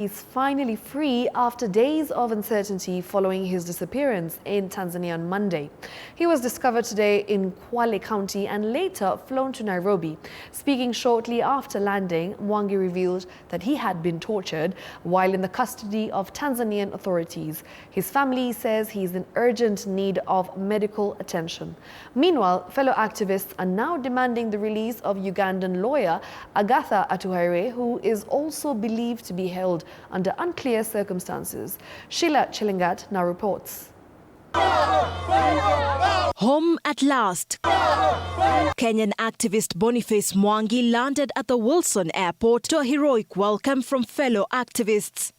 He's finally free after days of uncertainty following his disappearance in Tanzania on Monday. He was discovered today in Kwale County and later flown to Nairobi. Speaking shortly after landing, Mwangi revealed that he had been tortured while in the custody of Tanzanian authorities. His family says he is in urgent need of medical attention. Meanwhile, fellow activists are now demanding the release of Ugandan lawyer Agatha Atuhaire, who is also believed to be held under unclear circumstances. Sheila Chilingat now reports. Home at last. Kenyan activist Boniface Mwangi landed at the Wilson Airport to a heroic welcome from fellow activists.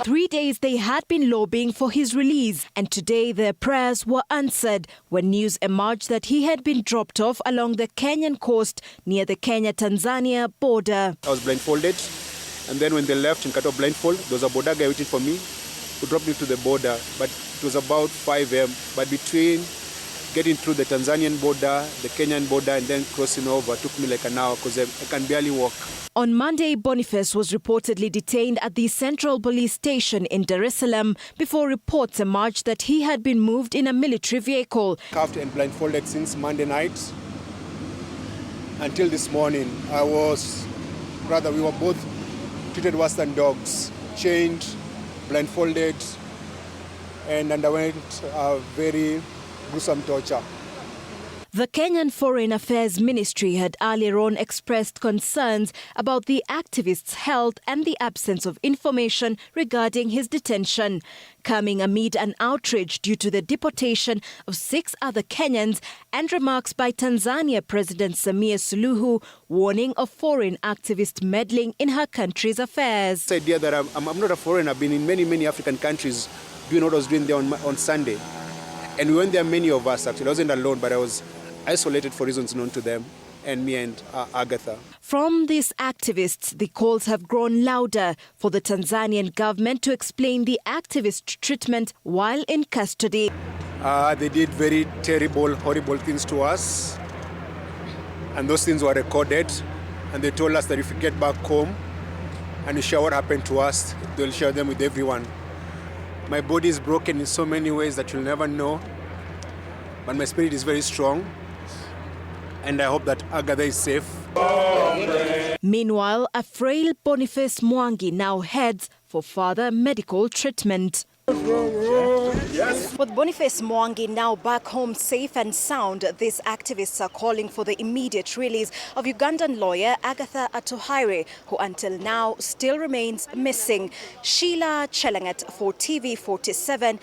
3 days they had been lobbying for his release, and today their prayers were answered when news emerged that he had been dropped off along the Kenyan coast near the Kenya-Tanzania border. I was blindfolded, and then when they left in Kato blindfold, there was a border guy waiting for me who dropped me to the border, but it was about 5 a.m. But between getting through the Tanzanian border, the Kenyan border, and then crossing over took me like an hour because I can barely walk. On Monday, Boniface was reportedly detained at the Central Police Station in Dar es Salaam before reports emerged that he had been moved in a military vehicle. Cuffed and blindfolded since Monday night until this morning. we were both treated worse than dogs, chained, blindfolded, and underwent very gruesome torture. The Kenyan Foreign Affairs Ministry had earlier on expressed concerns about the activist's health and the absence of information regarding his detention, coming amid an outrage due to the deportation of 6 other Kenyans and remarks by Tanzania President Samia Suluhu warning of foreign activists meddling in her country's affairs. The idea that I'm not a foreigner. I've been in many African countries doing what I was doing there on Sunday. And we went there, many of us actually. I wasn't alone, but I was isolated for reasons known to them, and me and Agatha. From these activists, the calls have grown louder for the Tanzanian government to explain the activist treatment while in custody. They did very terrible, horrible things to us, and those things were recorded, and they told us that if we get back home and we share what happened to us, they'll share them with everyone. My body is broken in so many ways that you'll never know, but my spirit is very strong, and I hope that Agatha is safe. Meanwhile, a frail Boniface Mwangi now heads for further medical treatment. With Boniface Mwangi now back home safe and sound, these activists are calling for the immediate release of Ugandan lawyer Agatha Atuhaire, who until now still remains missing. Sheila Chilingat for TV 47.